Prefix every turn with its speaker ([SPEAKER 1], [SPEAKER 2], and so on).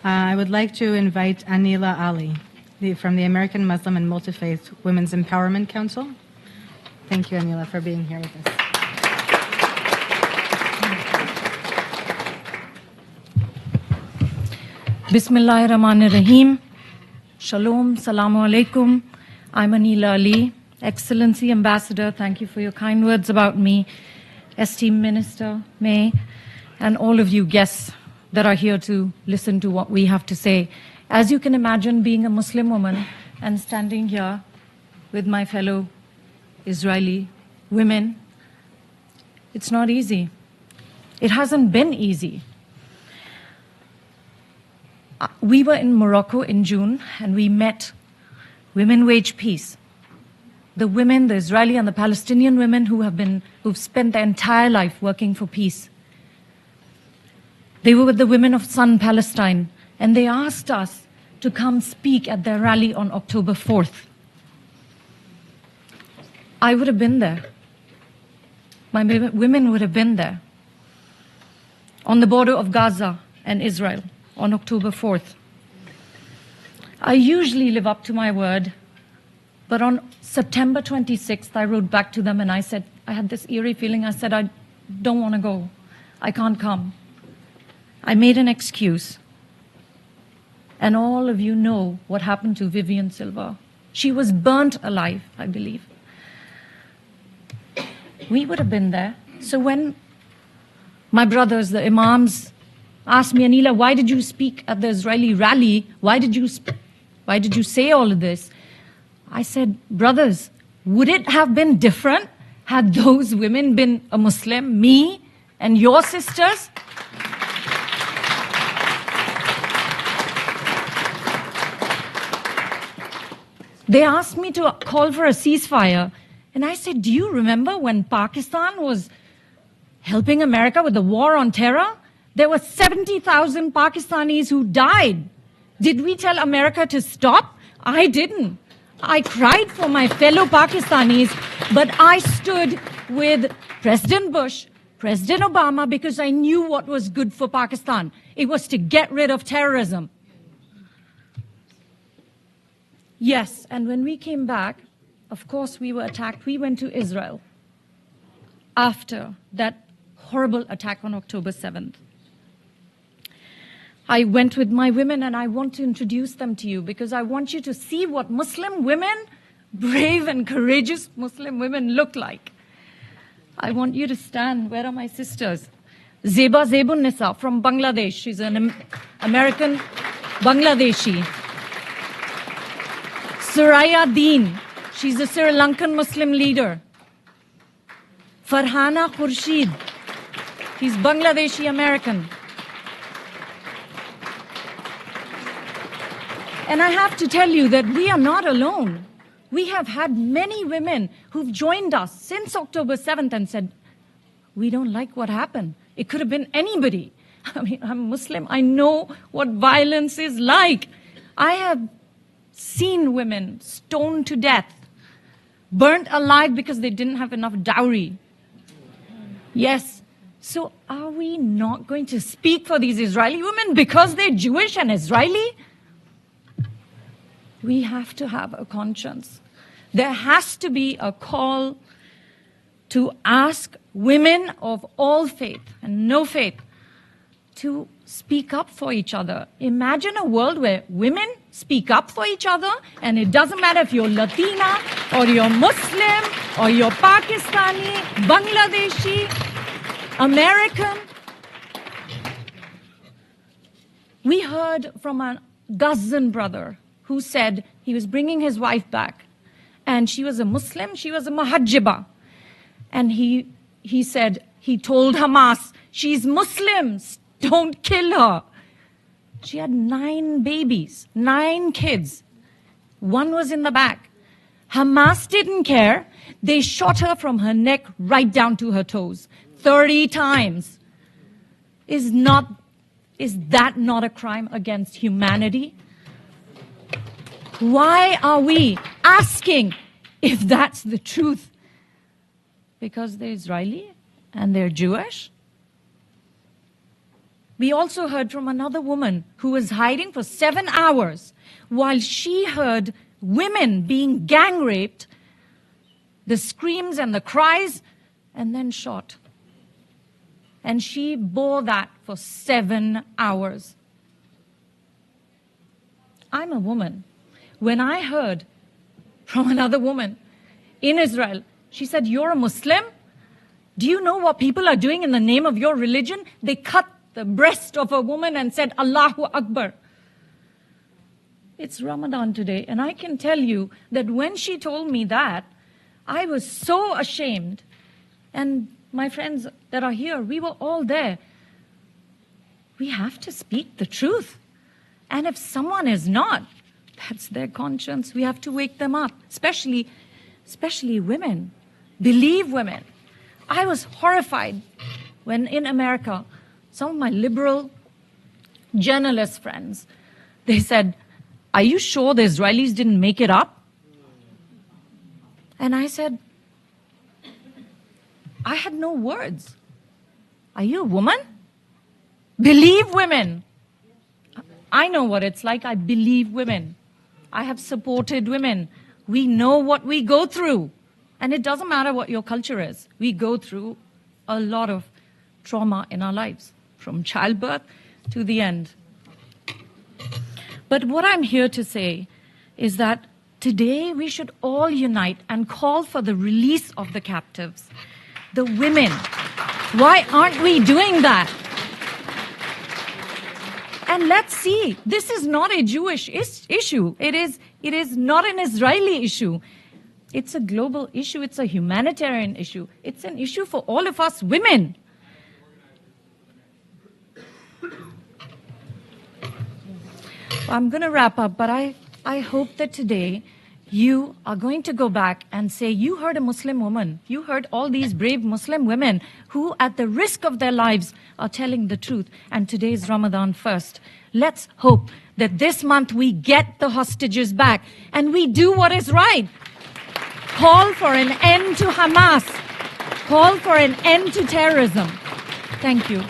[SPEAKER 1] I would like to invite Anila Ali from the American Muslim and Multi-Faith Women's Empowerment Council. Thank you, Anila, for being here with us.
[SPEAKER 2] Bismillahirrahmanirrahim. Shalom, Salamu Alaikum. I'm Anila Ali, Excellency Ambassador. Thank you for your kind words about me, esteemed Minister May, and all of you guests that are here to listen to what we have to say. As you can imagine, being a Muslim woman and standing here with my fellow Israeli women, it's not easy. It hasn't been easy. We were in Morocco in June, and we met Women Wage Peace. The women, the Israeli and the Palestinian women who've spent their entire life working for peace. They were with the women of Sun Palestine, and they asked us to come speak at their rally on October 4th. I would have been there. My women would have been there on the border of Gaza and Israel on October 4th. I usually live up to my word, but on September 26th, I wrote back to them and I said, I had this eerie feeling. I said, I don't want to go. I can't come. I made an excuse. And all of you know what happened to Vivian Silva. She was burnt alive, I believe. We would have been there. So when my brothers, the imams, asked me, Anila, why did you speak at the Israeli rally? Why did you say all of this? I said, brothers, would it have been different had those women been a Muslim, me and your sisters? They asked me to call for a ceasefire. And I said, do you remember when Pakistan was helping America with the war on terror? There were 70,000 Pakistanis who died. Did we tell America to stop? I didn't. I cried for my fellow Pakistanis, but I stood with President Bush, President Obama, because I knew what was good for Pakistan. It was to get rid of terrorism. Yes, and when we came back, of course we were attacked. We went to Israel after that horrible attack on October 7th. I went with my women, and I want to introduce them to you because I want you to see what Muslim women, brave and courageous Muslim women, look like. I want you to stand. Where are my sisters? Zeba Zebun Nisa from Bangladesh. She's an American Bangladeshi. Suraya Deen. She's a Sri Lankan Muslim leader. Farhana Khurshid. He's Bangladeshi American. And I have to tell you that we are not alone. We have had many women who've joined us since October 7th and said, we don't like what happened. It could have been anybody. I mean, I'm Muslim. I know what violence is like. I have seen women stoned to death, burnt alive because they didn't have enough dowry. Yes. So are we not going to speak for these Israeli women because they're Jewish and Israeli? We have to have a conscience. There has to be a call to ask women of all faith and no faith to speak up for each other. Imagine a world where women speak up for each other, and it doesn't matter if you're Latina or you're Muslim or you're Pakistani, Bangladeshi, American. We heard from a Gazan brother who said he was bringing his wife back, and she was a Muslim, she was a Muhajjiba. And he said, he told Hamas, she's Muslim, don't kill her. She had 9 babies, 9 kids. One was in the back. Hamas didn't care. They shot her from her neck right down to her toes, 30 times. Is that not a crime against humanity? Why are we asking if that's the truth? Because they're Israeli and they're Jewish? We also heard from another woman who was hiding for 7 hours while she heard women being gang raped, the screams and the cries, and then shot. And she bore that for 7 hours. I'm a woman. When I heard from another woman in Israel, she said, "You're a Muslim? Do you know what people are doing in the name of your religion? They cut the breast of a woman and said, Allahu Akbar." It's Ramadan today, and I can tell you that when she told me that, I was so ashamed. And my friends that are here, we were all there. We have to speak the truth. And if someone is not, that's their conscience. We have to wake them up, especially women. Believe women. I was horrified when in America, some of my liberal journalist friends, they said, "Are you sure the Israelis didn't make it up?" And I said, I had no words. Are you a woman? Believe women. I know what it's like. I believe women. I have supported women. We know what we go through. And it doesn't matter what your culture is. We go through a lot of trauma in our lives, from childbirth to the end. But what I'm here to say is that today we should all unite and call for the release of the captives, the women. Why aren't we doing that? And let's see, this is not a Jewish issue. It is not an Israeli issue. It's a global issue. It's a humanitarian issue. It's an issue for all of us women. I'm going to wrap up, but I hope that today you are going to go back and say, you heard a Muslim woman. You heard all these brave Muslim women who, at the risk of their lives, are telling the truth. And today is Ramadan first. Let's hope that this month we get the hostages back and we do what is right. Call for an end to Hamas. Call for an end to terrorism. Thank you.